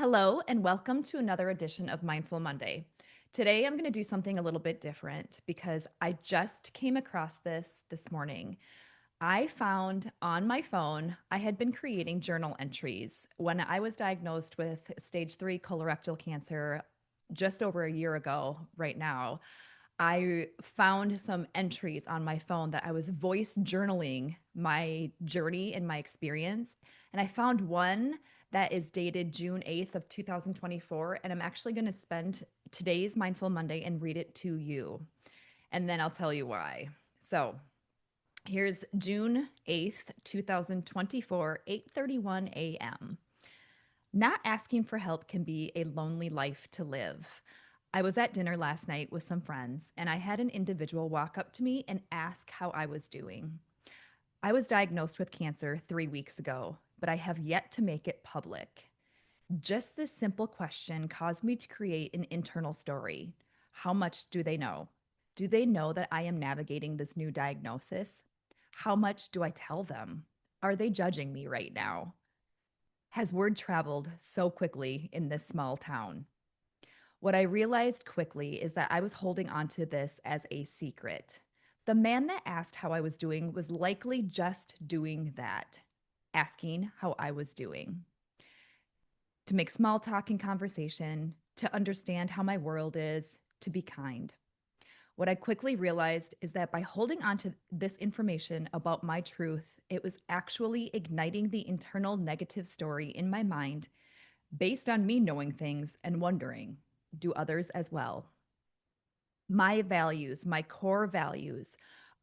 Hello, and welcome to another edition of Mindful Monday. Today, I'm going to do something a little bit different because I just came across this morning. I found on my phone, I had been creating journal entries when I was diagnosed with stage 3 colorectal cancer just over a year ago, right now. I found some entries on my phone that I was voice journaling my journey and my experience. And I found one that is dated June 8th of 2024. And I'm actually going to spend today's Mindful Monday and read it to you. And then I'll tell you why. So here's June 8th, 2024, 8:31 a.m. Not asking for help can be a lonely life to live. I was at dinner last night with some friends, and I had an individual walk up to me and ask how I was doing. I was diagnosed with cancer 3 weeks ago, but I have yet to make it public. Just this simple question caused me to create an internal story. How much do they know? Do they know that I am navigating this new diagnosis? How much do I tell them? Are they judging me right now? Has word traveled so quickly in this small town? What I realized quickly is that I was holding on to this as a secret. The man that asked how I was doing was likely just doing that, asking how I was doing, to make small talk and conversation, to understand how my world is, to be kind. What I quickly realized is that by holding on to this information about my truth, it was actually igniting the internal negative story in my mind based on me knowing things and wondering, do others as well? My values, my core values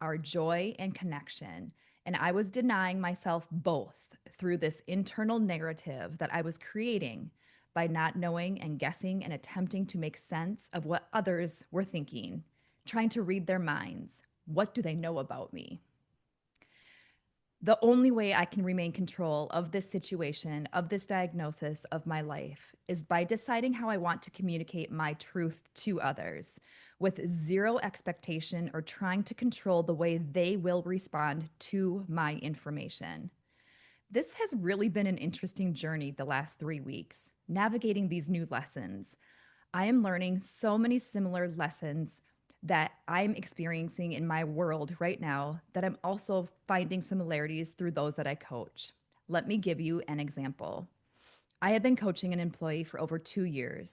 are joy and connection. And I was denying myself both through this internal narrative that I was creating by not knowing and guessing and attempting to make sense of what others were thinking, trying to read their minds. What do they know about me? The only way I can remain control of this situation, of this diagnosis of my life, is by deciding how I want to communicate my truth to others with zero expectation or trying to control the way they will respond to my information. This has really been an interesting journey the last 3 weeks, navigating these new lessons. I am learning so many similar lessons that I'm experiencing in my world right now that I'm also finding similarities through those that I coach. Let me give you an example. I have been coaching an employee for over 2 years.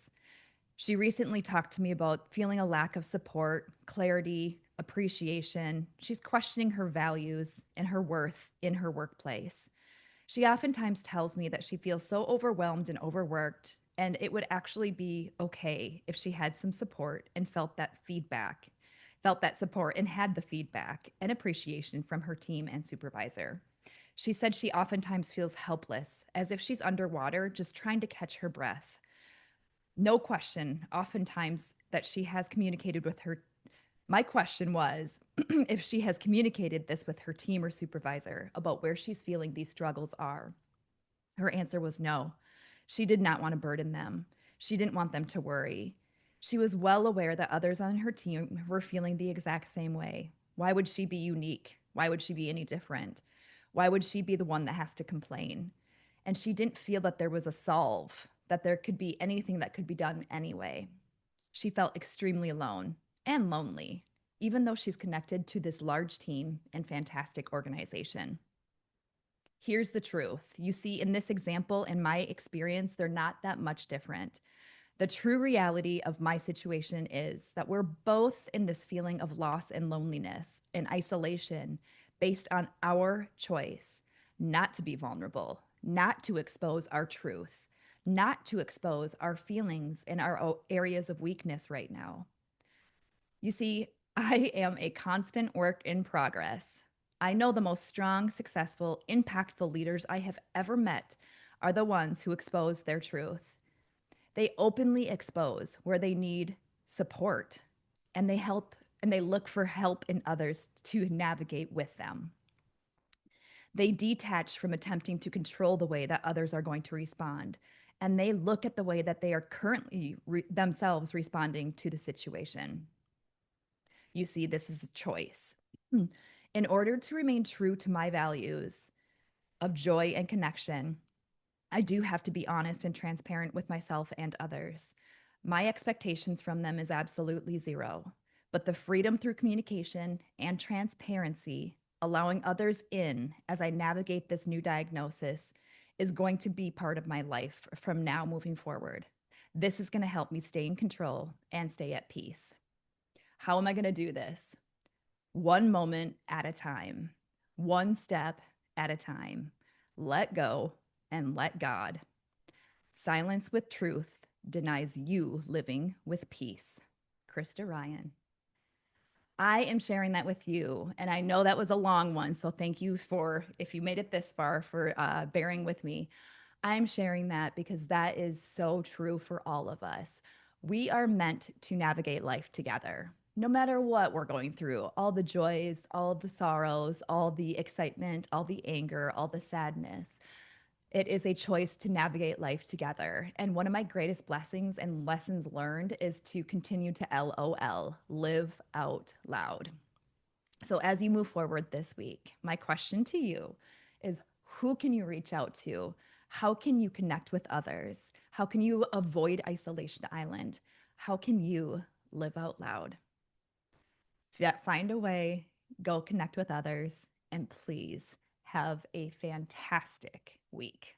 She recently talked to me about feeling a lack of support, clarity, appreciation. She's questioning her values and her worth in her workplace. She oftentimes tells me that she feels so overwhelmed and overworked, and it would actually be okay if she had some support and felt that support and had the feedback and appreciation from her team and supervisor. She said she oftentimes feels helpless, as if she's underwater, just trying to catch her breath. No question, oftentimes, that she has communicated with her. My question was if she has communicated this with her team or supervisor about where she's feeling these struggles are. Her answer was no. She did not want to burden them. She didn't want them to worry. She was well aware that others on her team were feeling the exact same way. Why would she be unique? Why would she be any different? Why would she be the one that has to complain? And she didn't feel that there was a solve, that there could be anything that could be done anyway. She felt extremely alone and lonely, even though she's connected to this large team and fantastic organization. Here's the truth. You see, in this example, in my experience, they're not that much different. The true reality of my situation is that we're both in this feeling of loss and loneliness and isolation based on our choice not to be vulnerable, not to expose our truth, not to expose our feelings and our areas of weakness right now. You see, I am a constant work in progress. I know the most strong, successful, impactful leaders I have ever met are the ones who expose their truth. They openly expose where they need support and they help and they look for help in others to navigate with them. They detach from attempting to control the way that others are going to respond and they look at the way that they are currently themselves responding to the situation. You see, this is a choice. In order to remain true to my values of joy and connection, I do have to be honest and transparent with myself and others. My expectations from them is absolutely zero, but the freedom through communication and transparency, allowing others in as I navigate this new diagnosis, is going to be part of my life from now moving forward. This is going to help me stay in control and stay at peace. How am I going to do this? One moment at a time, one step at a time. Let go and let God. Silence with truth denies you living with peace. Krista Ryan. I am sharing that with you. And I know that was a long one. So thank you for, if you made it this far, for bearing with me. I'm sharing that because that is so true for all of us. We are meant to navigate life together, no matter what we're going through, all the joys, all the sorrows, all the excitement, all the anger, all the sadness. It is a choice to navigate life together. And one of my greatest blessings and lessons learned is to continue to LOL, live out loud. So as you move forward this week, my question to you is, who can you reach out to? How can you connect with others? How can you avoid isolation island? How can you live out loud? Find a way, go connect with others, and please have a fantastic week.